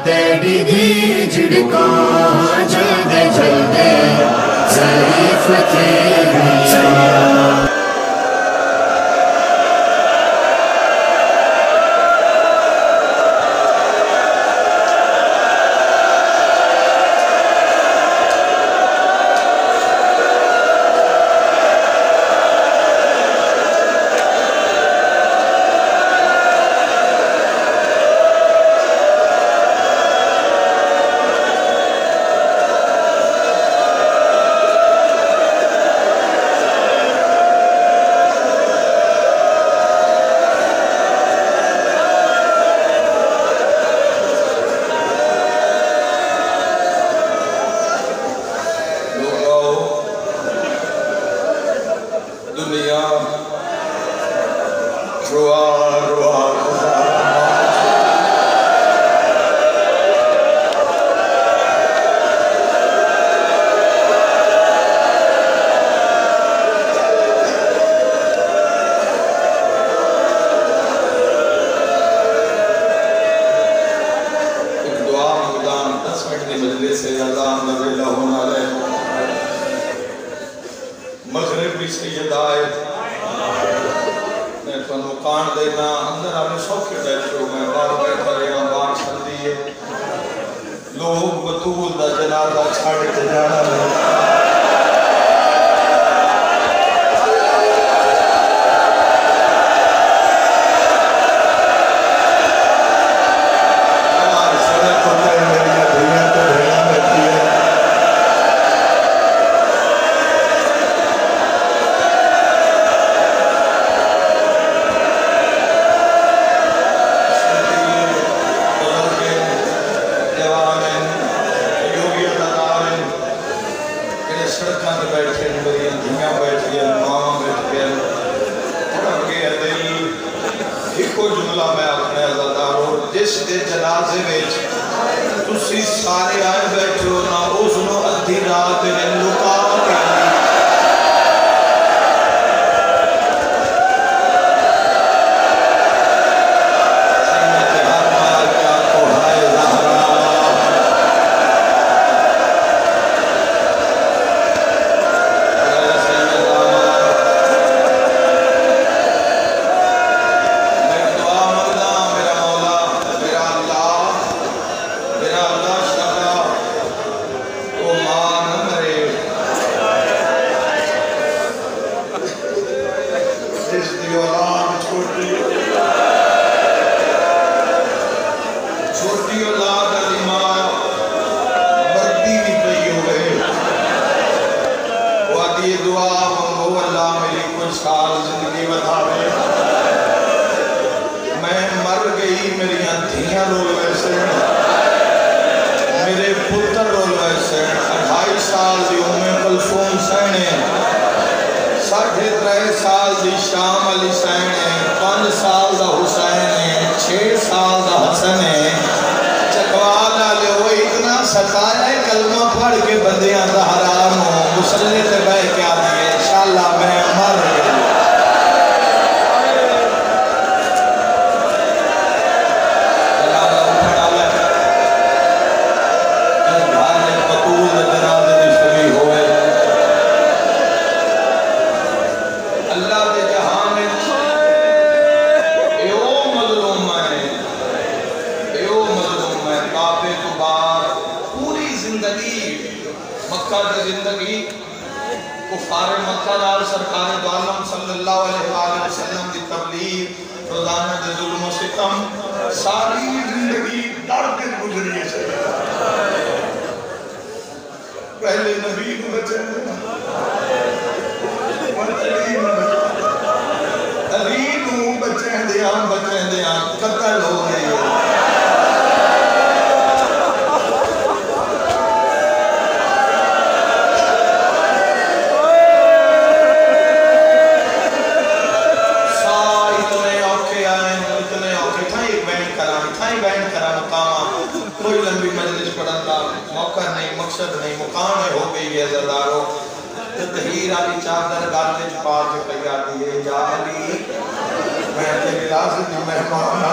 तेरी दी झिड़को जल्दे जल्दे ज़रीफ़ तेरी चकवाल वाले वो इतना सताए कलमा पढ़ के बंदियां दा हराम हो मुसल्ले ते बैठ के आती है इंशाअल्लाह मैं मर गया सारी जिंदगी डर के गुजरी है। पहले नबी को बचे बचे कत्ल हो गई नहीं मुकाम हो गई है ज़दारो तहीर वाली चादर गाल में छुपा के पई आती है या अली मैं तेरे लाज़िम मेहमान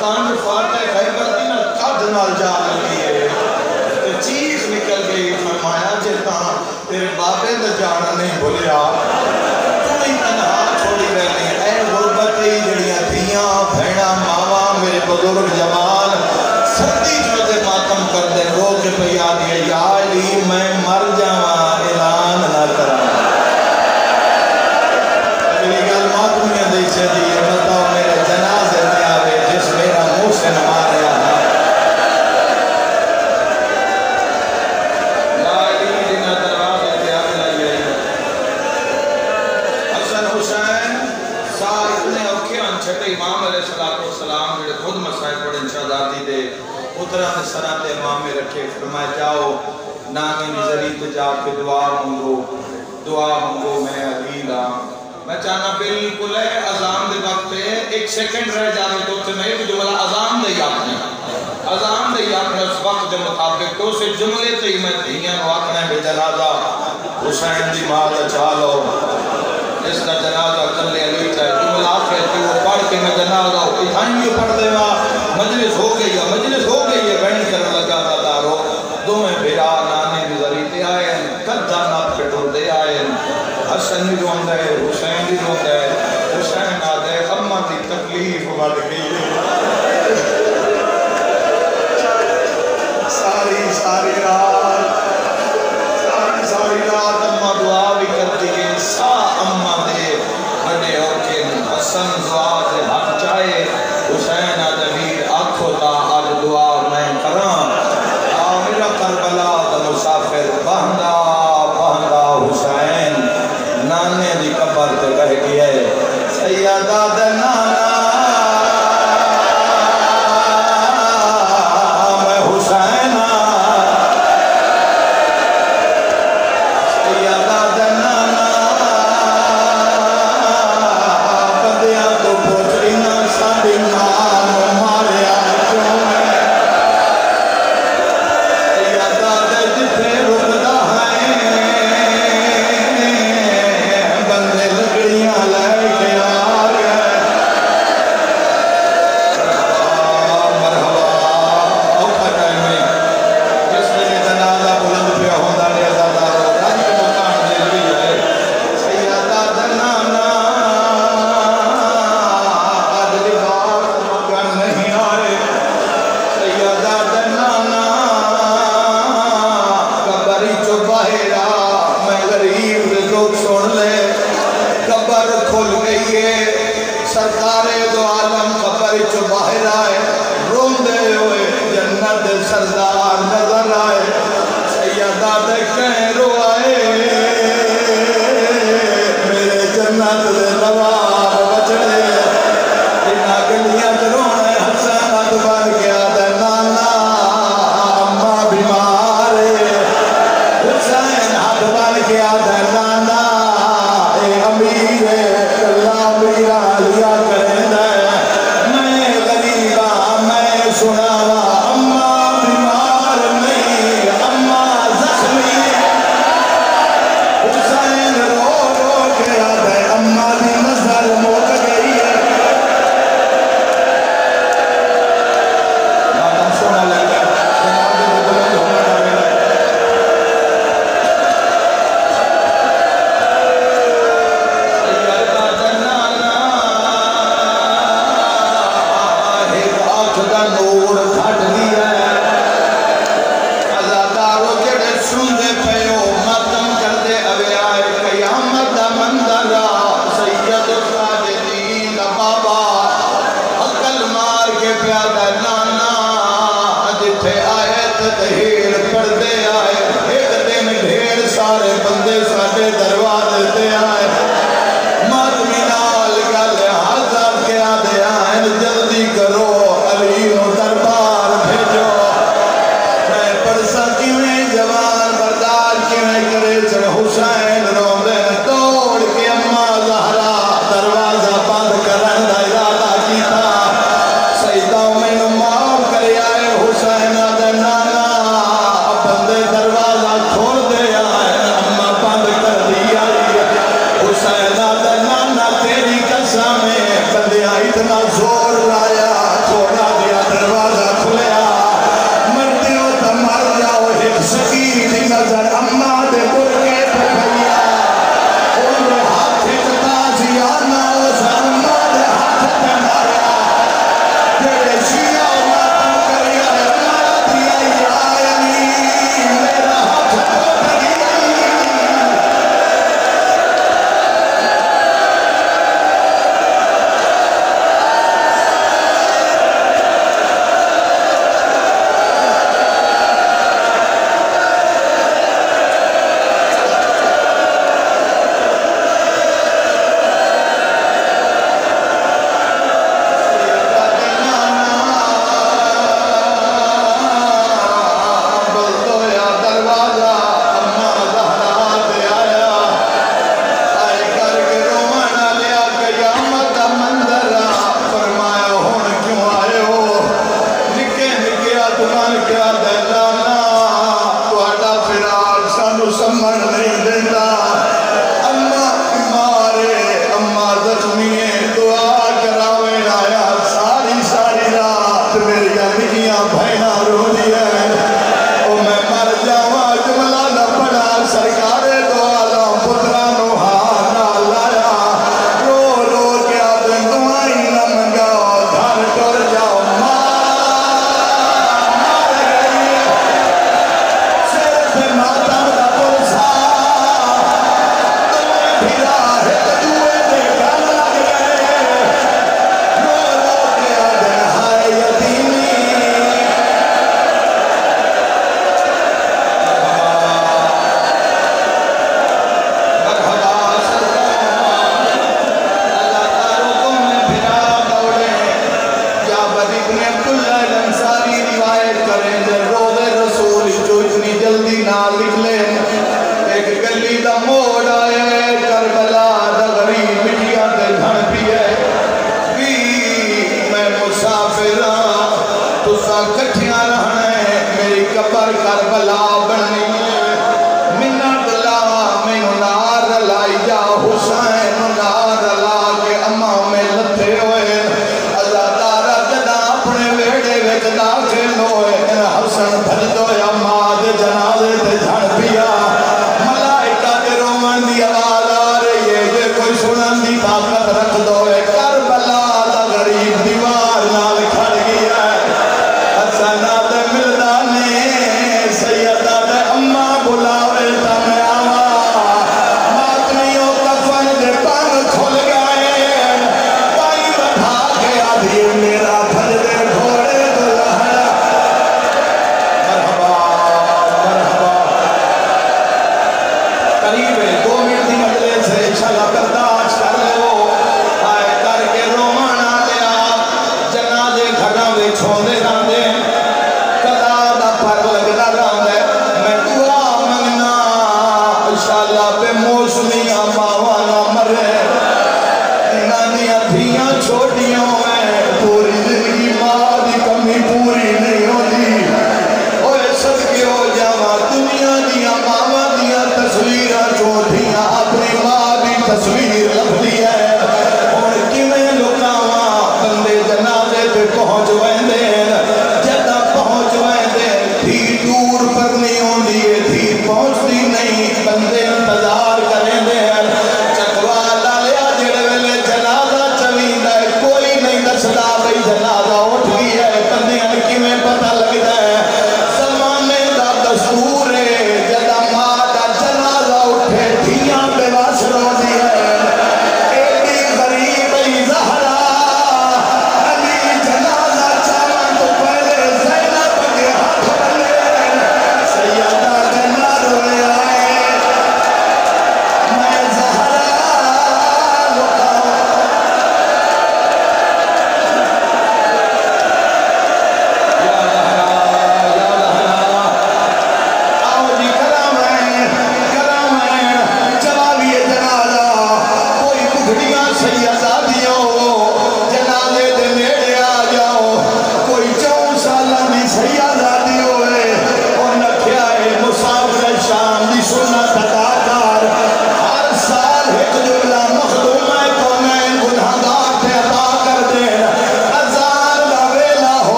कांड फाटे खैबर दी ना कद नाल जा लगी है ते चीज निकल गई। फरमाया जे तां तेरे बाबे दा जाना नहीं भुलिया तू ही तन्हा छोड़ी रहनी ऐ गुरबत ही जड़ियां धियां भैणा मावा मेरे बुजुर्ग जवान सर्दी च मातम कर दे रो के पिया दिए या अली मैं मर जावा ऐलान ना करा। अगली गल मातमियां दी चली है बताओ मेरे जनाजे में आवे जिस मेरा मुंह से मारिया या अली दिना दरवाजे पे आवे लगी हसन हुसैन सार इतने औखे अन छटे इमाम अलैहिस्सलाम जेड़े खुद मसाइल पढ़े शहदाती दे उतरा ने सरा ते इमाम में रखे। फरमाया जाओ नानी नजरी पे जाके दुआ मांगो मैं अली ला। मैं चाहना बिल्कुल है अजान दे वक्त एक सेकंड रह जावे तो उसे मैं एक जुमला अजान दे उस वक्त के मुताबिक तो उस जुमले ते ही मैं धियां नु आखना है जनाजा हुसैन दी मां दा चालो इसका जनाजा कल्ले अली चाहे जुमला आखे कि वो पढ़ के मैं जनाजा इथाई पढ़ देवा मजलिस हो गई है बहन कर लगा था दारो दोवें बेरा नानी दी जरी ते आए कद्दा ना कटोदे आए हसन भी रोंदा है हुसैन भी रोंदा है। हुसैन आदे अम्मा दी तकलीफ बढ़ गई है सारी रात अम्मा दुआ भी करती है सा अम्मा दे बड़े औखे हसन दुआ दे हक चाहे हुसैन आदे वीर आखो ता आज दुआ मैं करा मेरा करबला दा मुसाफिर बहंदा हुसैन नाने दी कब्र ते कह गया सैयदा दा नाना मैं हुसैन सैयदा दा नाना बंदियां तो पुछी ना साडी मां मारिया क्यों सैयदा दे जिथे रुकदा है बंदे लकड़ियां लेके आ गए। मरहबा औखा टाइम है जिस वेले जनाजा बुलंद पिया होंदा ने अज़ादारो रज के मकान दे रही है सैयदा दा नाना आज लिबास मकान नहीं आए सैयदा दा नाना कब्र चो बाहर आ मैं गरीब दे लोग सुन ले कब्र खुल गई है सरकारे दो आलम कब्र चो बाहर आए रोंदे हुए जन्नत दे सरदार नजर आए सैयदा दे कह रोआए मेरे जन्नत दे नवाब बचड़े इना गलियां च रोने हसन हथ बन गया दे नाना अम्मा बीमार है हुसैन हथ बन गया दे नाना ए अमीर है कल्ला मीरा लिया करेंदा मैं गरीबा मैं सुनावा अम्मा बीमार नहीं अम्मा जख्मी हुसैन रो के आदे अम्मा दी नजर मुक गई है मातम सोना लगा जनाजे दे बुलंद होने का वेला सैयदा दा नाना एक आँख दा नूर घट गया अज़ादारो जेड़े सुनदे पयो मातम करदे अवे आए कयामत दा मंदर सैयद साजिदीन दा बाबा अकल मार के प्यादा नाना जिथे आए ते ढेर पड़दे आए एक दिन ढेर सारे बंदे साडे दरवाजे ते आए मातमी नाल गल हाज़र के आदे आए जल्दी करो अली नु दरबार भेजो मैं परसा किवें जवान बर्दाश्त किवें करे चल हुसैन रोंदे दौड़ के अम्मा ज़हरा दरवाजा बंद करन दा इरादा कीता सैयदा मैनू माफ करे आए हुसैन दे नाना बंदे दरवाजा खोल दे आए अम्मा बंद कर दी आई मेरिया निकियां भैना रो दिया ओ मैं मर जावा जुमला न पड़ा सरकारे दो आलम पुत्रा नो हाथ ना लाया रो रो के आदे दुआई न मंगाओ घर टुर जाओ कट्ठियां रहना है मेरी कबर करबला बननी